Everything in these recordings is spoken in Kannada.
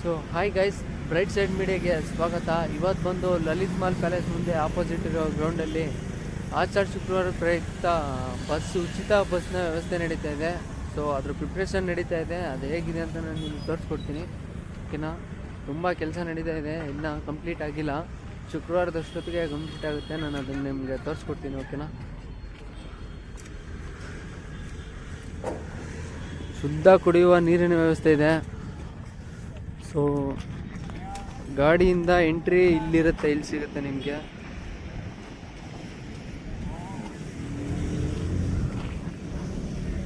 So hi guys, bright side ಮೀಡಿಯಾಗೆ ಸ್ವಾಗತ. ಇವತ್ತು ಬಂದು ಲಲಿತ್ ಮಹಲ್ ಪ್ಯಾಲೇಸ್ ಮುಂದೆ ಆಪೋಸಿಟ್ ಇರೋ ಗ್ರೌಂಡಲ್ಲಿ ಆಚಾರ ಶುಕ್ರವಾರ ಪ್ರಯುಕ್ತ ಉಚಿತ ಬಸ್ನ ವ್ಯವಸ್ಥೆ ನಡೀತಾ ಇದೆ. ಸೊ ಅದ್ರ ಪ್ರಿಪ್ರೇಷನ್ ನಡೀತಾ ಇದೆ. ಅದು ಹೇಗಿದೆ ಅಂತ ನಾನು ನಿಮ್ಗೆ ತೋರಿಸ್ಕೊಡ್ತೀನಿ. ಓಕೆನಾ, ತುಂಬ ಕೆಲಸ ನಡೀತಾ ಇದೆ, ಇನ್ನೂ ಕಂಪ್ಲೀಟ್ ಆಗಿಲ್ಲ. ಶುಕ್ರವಾರದಷ್ಟೊತ್ತಿಗೆ ಕಂಪ್ಲೀಟ್ ಆಗುತ್ತೆ. ನಾನು ಅದನ್ನು ನಿಮಗೆ ತೋರಿಸ್ಕೊಡ್ತೀನಿ. ಓಕೆನಾ, ಶುದ್ಧ ಕುಡಿಯುವ ನೀರಿನ ವ್ಯವಸ್ಥೆ ಇದೆ. ಸೊ ಗಾಡಿಯಿಂದ ಎಂಟ್ರಿ ಇಲ್ಲಿರುತ್ತೆ, ಇಲ್ಲಿ ಸಿಗುತ್ತೆ ನಿಮಗೆ.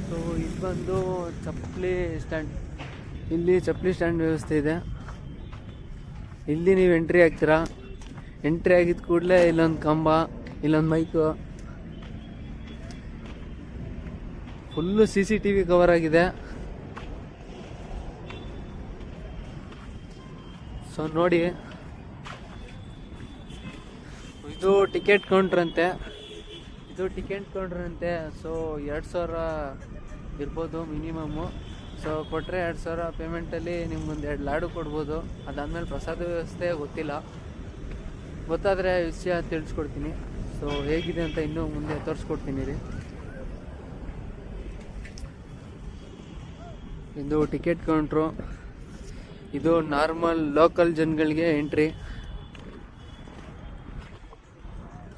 ಸೊ ಇದು ಬಂದು ಚಪ್ಪಲಿ ಸ್ಟ್ಯಾಂಡ್. ಇಲ್ಲಿ ಚಪ್ಪಲಿ ಸ್ಟ್ಯಾಂಡ್ ವ್ಯವಸ್ಥೆ ಇದೆ. ಇಲ್ಲಿ ನೀವು ಎಂಟ್ರಿ ಆಗ್ತೀರಾ. ಎಂಟ್ರಿ ಆಗಿದ ಕೂಡಲೇ ಇಲ್ಲೊಂದು ಕಂಬ, ಇಲ್ಲೊಂದು ಮೈಕು, ಫುಲ್ಲು CCTV ಕವರ್ ಆಗಿದೆ. ಸೊ ನೋಡಿ, ಇದು ಟಿಕೆಟ್ ಕೌಂಟ್ರ್ ಅಂತೆ. ಸೊ 2000 ಇರ್ಬೋದು ಮಿನಿಮಮ್ಮು. ಸೊ ಕೊಟ್ಟರೆ 2000 ಪೇಮೆಂಟಲ್ಲಿ ನಿಮ್ಗೊಂದು 2 ಲಾಡು ಕೊಡ್ಬೋದು. ಅದಾದಮೇಲೆ ಪ್ರಸಾದ ವ್ಯವಸ್ಥೆ ಗೊತ್ತಿಲ್ಲ, ಗೊತ್ತಾದರೆ ವಿಷಯ ತಿಳಿಸ್ಕೊಡ್ತೀನಿ. ಸೊ ಹೇಗಿದೆ ಅಂತ ಇನ್ನೂ ಮುಂದೆ ತೋರಿಸ್ಕೊಡ್ತೀನಿ ರೀ. ಇದು ಟಿಕೆಟ್ ಕೌಂಟ್ರು. ಇದು ನಾರ್ಮಲ್ ಲೋಕಲ್ ಜನಗಳಿಗೆ ಎಂಟ್ರಿ.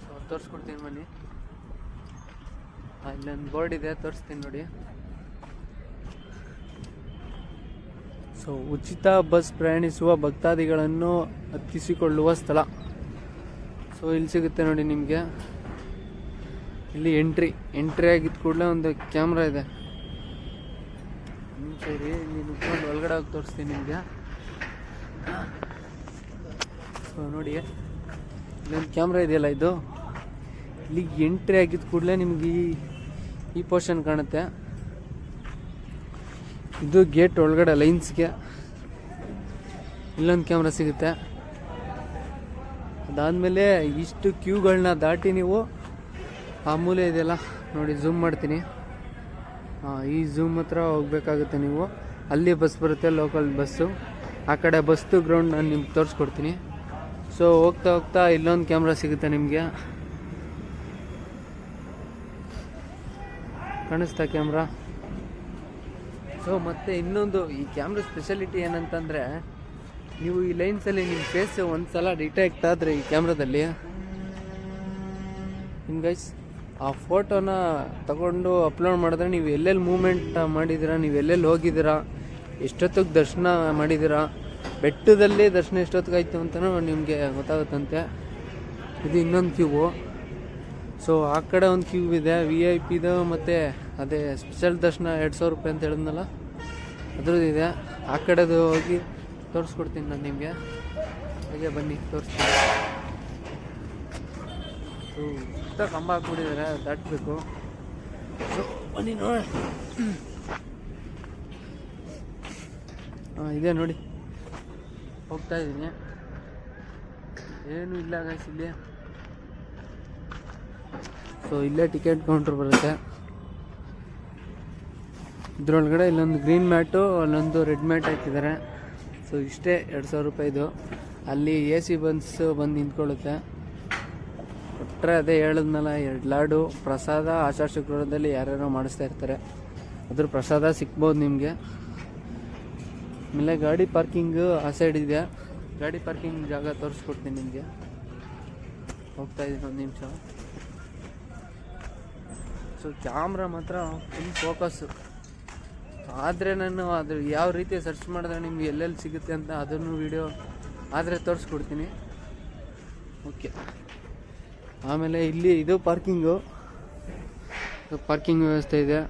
ಸೊ ತೋರಿಸ್ಕೊಡ್ತೀನಿ ಬನ್ನಿ. ಇಲ್ಲೊಂದು ಬೋರ್ಡ್ ಇದೆ, ತೋರಿಸ್ತೀನಿ ನೋಡಿ. ಸೊ ಉಚಿತ ಬಸ್ ಪ್ರಯಾಣಿಸುವ ಭಕ್ತಾದಿಗಳನ್ನು ಹತ್ತಿಸಿಕೊಳ್ಳುವ ಸ್ಥಳ. ಸೊ ಇಲ್ಲಿ ಸಿಗುತ್ತೆ ನೋಡಿ ನಿಮಗೆ. ಇಲ್ಲಿ ಎಂಟ್ರಿ ಆಗಿದ್ದ ಕೂಡಲೇ ಒಂದು ಕ್ಯಾಮ್ರಾ ಇದೆ. ಸರಿ, ಇಲ್ಲಿ ನಿಂತ್ಕೊಂಡು ಒಳಗಡೆ ಹೋಗಿ ತೋರಿಸ್ತೀನಿ ನಿಮಗೆ. ಸೊ ನೋಡಿ, ಇಲ್ಲೊಂದು ಕ್ಯಾಮ್ರಾ ಇದೆಯಲ್ಲ, ಇದು ಇಲ್ಲಿಗೆ ಎಂಟ್ರಿ ಆಗಿದ್ದ ಕೂಡಲೇ ನಿಮ್ಗೆ ಈ ಪೋರ್ಷನ್ ಕಾಣುತ್ತೆ. ಇದು ಗೇಟ್ ಒಳಗಡೆ ಲೈನ್ಸ್ಗೆ ಇಲ್ಲೊಂದು ಕ್ಯಾಮ್ರಾ ಸಿಗುತ್ತೆ. ಅದಾದಮೇಲೆ ಇಷ್ಟು ಕ್ಯೂಗಳನ್ನ ದಾಟಿ ನೀವು ಆ ಮೂಲೆ ಇದೆಯಲ್ಲ ನೋಡಿ, ಝೂಮ್ ಮಾಡ್ತೀನಿ. ಈ ಝೂಮ್ ಹತ್ರ ಹೋಗ್ಬೇಕಾಗುತ್ತೆ ನೀವು. ಅಲ್ಲಿ ಬಸ್ ಬರುತ್ತೆ, ಲೋಕಲ್ ಬಸ್ಸು. ಆ ಕಡೆ ಬಸ್ದು ಗ್ರೌಂಡ್ ನಾನು ನಿಮ್ಗೆ ತೋರಿಸ್ಕೊಡ್ತೀನಿ. ಸೊ ಹೋಗ್ತಾ ಇಲ್ಲೊಂದು ಕ್ಯಾಮ್ರಾ ಸಿಗುತ್ತೆ ನಿಮಗೆ. ಕಾಣಿಸ್ತಾ ಕ್ಯಾಮ್ರಾ? ಸೊ ಮತ್ತು ಇನ್ನೊಂದು ಈ ಕ್ಯಾಮ್ರಾ ಸ್ಪೆಷಾಲಿಟಿ ಏನಂತಂದರೆ, ನೀವು ಈ ಲೈನ್ಸಲ್ಲಿ ನಿಮ್ಮ ಫೇಸ್ ಒಂದು ಸಲ ಡಿಟೆಕ್ಟ್ ಆದರೆ ಈ ಕ್ಯಾಮ್ರಾದಲ್ಲಿ ಗೈಸ್ ಆ ಫೋಟೋನ ತಗೊಂಡು ಅಪ್ಲೋಡ್ ಮಾಡಿದ್ರೆ ನೀವು ಎಲ್ಲೆಲ್ಲಿ ಮೂಮೆಂಟ್ ಮಾಡಿದ್ದೀರಾ, ನೀವು ಎಲ್ಲೆಲ್ಲಿ ಹೋಗಿದ್ದೀರಾ, ಎಷ್ಟೊತ್ತಿಗೆ ದರ್ಶನ ಮಾಡಿದ್ದೀರಾ, ಬೆಟ್ಟದಲ್ಲಿ ದರ್ಶನ ಎಷ್ಟೊತ್ತಿಗಾಯ್ತು ಅಂತಲೂ ನಿಮಗೆ ಗೊತ್ತಾಗುತ್ತಂತೆ. ಇದು ಇನ್ನೊಂದು ಕ್ಯೂವು. ಸೊ ಆ ಕಡೆ ಒಂದು ಕ್ಯೂ ಇದೆ VIP ಮತ್ತು ಅದೇ ಸ್ಪೆಷಲ್ ದರ್ಶನ 2000 ರೂಪಾಯಿ ಅಂತ ಹೇಳಿದ್ನಲ್ಲ, ಅದ್ರದ್ದು ಇದೆ. ಆ ಕಡೆದು ಹೋಗಿ ತೋರಿಸ್ಕೊಡ್ತೀನಿ ನಾನು ನಿಮಗೆ. ಹಾಗೆ ಬನ್ನಿ ತೋರಿಸ್ತೀನಿ. ಸೊ ಕಂಬ ಹಾಕ್ಬಿಟ್ಟಿದ್ದಾರೆ, ದಾಟಬೇಕು. ಬನ್ನಿ ನೋಡಿ. ಇದೆ ನೋಡಿ, ಹೋಗ್ತಾ ಇದ್ದೀನಿ. ಏನೂ ಇಲ್ಲ ಗೈಸ್ ಇಲ್ಲಿ. ಸೊ ಇಲ್ಲೇ ಟಿಕೆಟ್ ಕೌಂಟ್ರ್ ಬರುತ್ತೆ. ಇದ್ರೊಳಗಡೆ ಇಲ್ಲೊಂದು ಗ್ರೀನ್ ಮ್ಯಾಟು, ಅಲ್ಲೊಂದು ರೆಡ್ ಮ್ಯಾಟ್ ಹಾಕಿದ್ದಾರೆ. ಸೊ ಇಷ್ಟೇ 2000 ರೂಪಾಯಿದು. ಅಲ್ಲಿ AC ಬಸ್ಸು ಬಂದು ನಿಂತ್ಕೊಳ್ಳುತ್ತೆ. ಕೊಟ್ಟರೆ ಅದೇ ಹೇಳಿದ್ನಲ್ಲ, 2 ಲಾಡು ಪ್ರಸಾದ. ಆಚಾರ ಶುಕ್ರವಾರದಲ್ಲಿ ಯಾರ್ಯಾರೋ ಮಾಡಿಸ್ತಾ ಇರ್ತಾರೆ, ಅದ್ರ ಪ್ರಸಾದ ಸಿಗ್ಬೋದು ನಿಮಗೆ. ಆಮೇಲೆ ಗಾಡಿ ಪಾರ್ಕಿಂಗು ಆ ಸೈಡ್ ಇದೆ. ಗಾಡಿ ಪಾರ್ಕಿಂಗ್ ಜಾಗ ತೋರಿಸ್ಕೊಡ್ತೀನಿ ನಿಮಗೆ. ಹೋಗ್ತಾ ಇದ್ದೀನಿ, ಒಂದು ನಿಮಿಷ. ಸೊ ಕ್ಯಾಮ್ರಾ ಮಾತ್ರ ಫುಲ್ ಫೋಕಸ್ಸು. ಆದರೆ ನಾನು ಅದ್ರ ಯಾವ ರೀತಿ ಸರ್ಚ್ ಮಾಡಿದ್ರೆ ನಿಮ್ಗೆ ಎಲ್ಲೆಲ್ಲಿ ಸಿಗುತ್ತೆ ಅಂತ ಅದನ್ನು ವಿಡಿಯೋ ಆದರೆ ತೋರಿಸ್ಕೊಡ್ತೀನಿ. ಓಕೆ. ಆಮೇಲೆ ಇಲ್ಲಿ ಇದು ಪಾರ್ಕಿಂಗ್ ವ್ಯವಸ್ಥೆ ಇದೆ.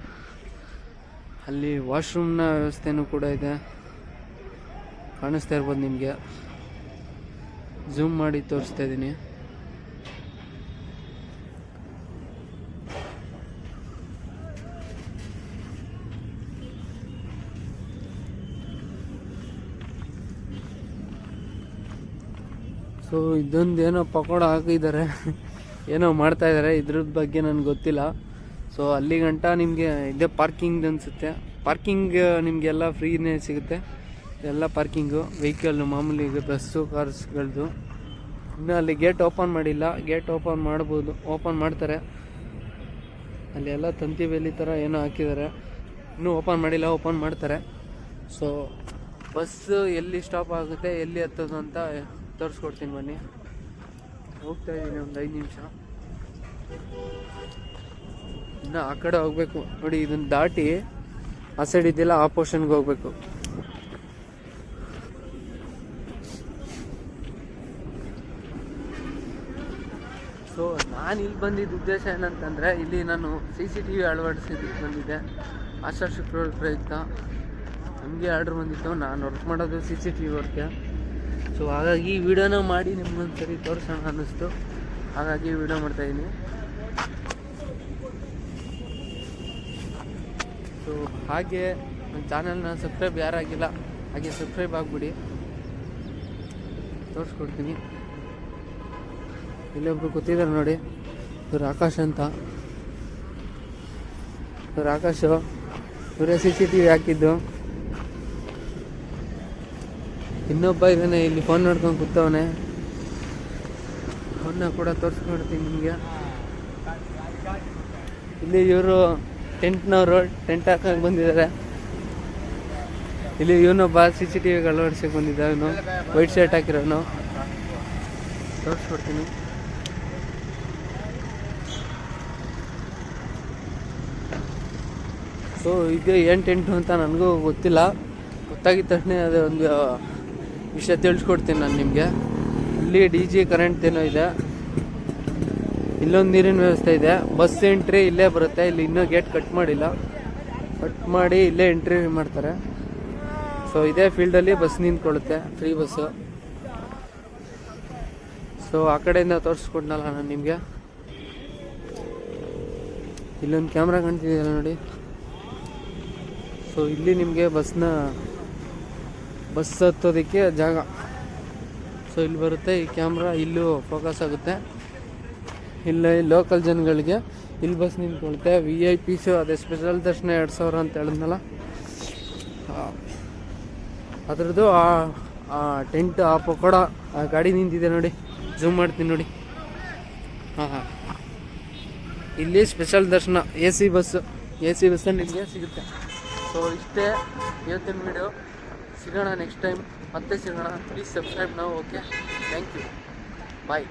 ಅಲ್ಲಿ ವಾಶ್ರೂಮ್ನ ವ್ಯವಸ್ಥೆನೂ ಕೂಡ ಇದೆ, ಕಾಣಿಸ್ತಾ ಇರ್ಬೋದು ನಿಮಗೆ. ಝೂಮ್ ಮಾಡಿ ತೋರಿಸ್ತಾ ಇದ್ದೀನಿ. ಸೊ ಇದೊಂದು ಏನೋ ಪಕೋಡ ಹಾಕಿದ್ದಾರೆ, ಏನೋ ಮಾಡ್ತಾ ಇದ್ದಾರೆ, ಇದ್ರ ಬಗ್ಗೆ ನನಗೆ ಗೊತ್ತಿಲ್ಲ. ಸೊ ಅಲ್ಲಿ ಗಂಟ ನಿಮಗೆ ಇದೇ ಪಾರ್ಕಿಂಗ್ ಅನಿಸುತ್ತೆ. ಪಾರ್ಕಿಂಗ್ ನಿಮಗೆಲ್ಲ ಫ್ರೀನೇ ಸಿಗುತ್ತೆ. ಎಲ್ಲ ಪಾರ್ಕಿಂಗು ವೆಹಿಕಲ್ ಮಾಮೂಲಿ ಬಸ್ಸು ಕಾರ್ಸ್ಗಳದ್ದು. ಇನ್ನೂ ಅಲ್ಲಿ ಗೇಟ್ ಓಪನ್ ಮಾಡಿಲ್ಲ, ಗೇಟ್ ಓಪನ್ ಮಾಡ್ಬೋದು, ಓಪನ್ ಮಾಡ್ತಾರೆ. ಅಲ್ಲಿ ಎಲ್ಲ ತಂತಿ ಬೇಲಿ ಥರ ಏನೋ ಹಾಕಿದ್ದಾರೆ, ಇನ್ನೂ ಓಪನ್ ಮಾಡಿಲ್ಲ, ಓಪನ್ ಮಾಡ್ತಾರೆ. ಸೊ ಬಸ್ಸು ಎಲ್ಲಿ ಸ್ಟಾಪ್ ಆಗುತ್ತೆ, ಎಲ್ಲಿ ಹತ್ತೋದು ಅಂತ ತೋರಿಸ್ಕೊಡ್ತೀನಿ ಬನ್ನಿ. ಹೋಗ್ತಾ ಇದ್ದೀನಿ ಒಂದು 5 ನಿಮಿಷ. ಇನ್ನು ಆ ಕಡೆ ಹೋಗ್ಬೇಕು ನೋಡಿ, ಇದನ್ನು ದಾಟಿ ಆ ಸೈಡ್ ಇದೆಯಲ್ಲ ಆ ಪೋರ್ಷನ್ಗೆ ಹೋಗ್ಬೇಕು. ಸೊ ನಾನು ಇಲ್ಲಿ ಬಂದಿದ್ದ ಉದ್ದೇಶ ಏನಂತಂದರೆ, ಇಲ್ಲಿ ನಾನು CCTV ಅಳವಡಿಸಿದ್ದಕ್ಕೆ ಬಂದಿದ್ದೆ. ಆಶಾ ಶುಕ್ರವಾರ ಪ್ರಯುಕ್ತ ನಮಗೆ ಆರ್ಡ್ರ್ ಬಂದಿತ್ತು. ನಾನು ವರ್ಕ್ ಮಾಡೋದು CCTV ವರ್ಕೆ. ಸೊ ಹಾಗಾಗಿ ಈ ವಿಡಿಯೋನ ಮಾಡಿ ನಿಮ್ಗೊಂದು ಸರಿ ತೋರಿಸೋಣ ಅನ್ನಿಸ್ತು, ಹಾಗಾಗಿ ವಿಡಿಯೋ ಮಾಡ್ತಾಯಿದ್ದೀನಿ. ಸೊ ಹಾಗೆ ನನ್ನ ಚಾನಲ್ನ ಸಬ್ಸ್ಕ್ರೈಬ್ ಯಾರಾಗಿಲ್ಲ ಹಾಗೆ ಸಬ್ಸ್ಕ್ರೈಬ್ ಆಗಿಬಿಡಿ, ತೋರಿಸ್ಕೊಡ್ತೀನಿ. ಇಲ್ಲೊಬ್ರು ಕೂತಿದ್ದಾರೆ ನೋಡಿ, ಇವ್ರು ಆಕಾಶ್ ಅಂತ. ಇವ್ರು ಆಕಾಶು, ಇವರೇ CCTV ಹಾಕಿದ್ದು. ಇನ್ನೊಬ್ಬ ಇದ್ದಾನೆ ಇಲ್ಲಿ ಫೋನ್ ನೋಡ್ಕೊಂಡು ಕೂತವನೆ, ಫೋನ್ನ ಕೂಡ ತೋರಿಸ್ಕೊಡ್ತೀನಿ ನಿಮಗೆ. ಇಲ್ಲಿ ಇವರು ಟೆಂಟ್ನವರು ಟೆಂಟ್ ಹಾಕಕ್ಕೆ ಬಂದಿದ್ದಾರೆ. ಇಲ್ಲಿ ಇವನೊಬ್ಬ CCTV ಅಳವಡಿಸಕ್ಕೆ ಬಂದಿದ್ದ, ಇವನು ವೈಟ್ ಶರ್ಟ್ ಹಾಕಿರೋನು, ತೋರಿಸ್ಕೊಡ್ತೀನಿ. ಸೊ ಇದು ಏನು ಟೆಂಟು ಅಂತ ನನಗೂ ಗೊತ್ತಿಲ್ಲ, ಗೊತ್ತಾಗಿದ್ದ ತಕ್ಷಣ ಅದೇ ಒಂದು ವಿಷಯ ತಿಳಿಸ್ಕೊಡ್ತೀನಿ ನಾನು ನಿಮಗೆ. ಇಲ್ಲಿ DG ಕರೆಂಟ್ ಏನೋ ಇದೆ, ಇಲ್ಲೊಂದು ನೀರಿನ ವ್ಯವಸ್ಥೆ ಇದೆ, ಬಸ್ ಎಂಟ್ರಿ ಇಲ್ಲೇ ಬರುತ್ತೆ. ಇಲ್ಲಿ ಇನ್ನೂ ಗೇಟ್ ಕಟ್ ಮಾಡಿಲ್ಲ, ಕಟ್ ಮಾಡಿ ಇಲ್ಲೇ ಎಂಟ್ರಿ ಮಾಡ್ತಾರೆ. ಸೊ ಇದೇ ಫೀಲ್ಡಲ್ಲಿ ಬಸ್ ನಿಂತ್ಕೊಳ್ಳುತ್ತೆ, ಫ್ರೀ ಬಸ್ಸು. ಸೊ ಆ ಕಡೆಯಿಂದ ತೋರಿಸ್ಕೊಡ್ನಲ್ಲ ನಾನು ನಿಮಗೆ. ಇಲ್ಲೊಂದು ಕ್ಯಾಮ್ರಾ ಕಾಣ್ತಿದೆಯಲ್ಲ ನೋಡಿ. ಸೊ ಇಲ್ಲಿ ನಿಮಗೆ ಬಸ್ ಹತ್ತೋದಕ್ಕೆ ಜಾಗ. ಸೊ ಇಲ್ಲಿ ಬರುತ್ತೆ ಈ ಕ್ಯಾಮ್ರಾ, ಇಲ್ಲೂ ಫೋಕಸ್ ಆಗುತ್ತೆ. ಇಲ್ಲಿ ಲೋಕಲ್ ಜನಗಳಿಗೆ ಇಲ್ಲಿ ಬಸ್ ನಿಂತ್ಕೊಳುತ್ತೆ. VIPಸು ಅದೇ ಸ್ಪೆಷಲ್ ದರ್ಶನ 2000 ಅಂತ ಹೇಳಿದ್ನಲ್ಲ, ಅದರದ್ದು ಆ ಟೆಂಟ್, ಆ ಪಕೋಡ, ಆ ಗಾಡಿ ನಿಂತಿದೆ ನೋಡಿ, ಝೂಮ್ ಮಾಡ್ತೀನಿ ನೋಡಿ. ಹಾಂ, ಇಲ್ಲಿ ಸ್ಪೆಷಲ್ ದರ್ಶನ AC ಬಸ್ ನಿಮಗೆ ಸಿಗುತ್ತೆ. ಸೊ ಇಷ್ಟೇ ಇವತ್ತಿನ ವಿಡಿಯೋ. ಸಿಗೋಣ ನೆಕ್ಸ್ಟ್ ಟೈಮ್, ಮತ್ತೆ ಸಿಗೋಣ. ಪ್ಲೀಸ್ ಸಬ್ಸ್ಕ್ರೈಬ್ ನಾವು. Okay, thank you, bye.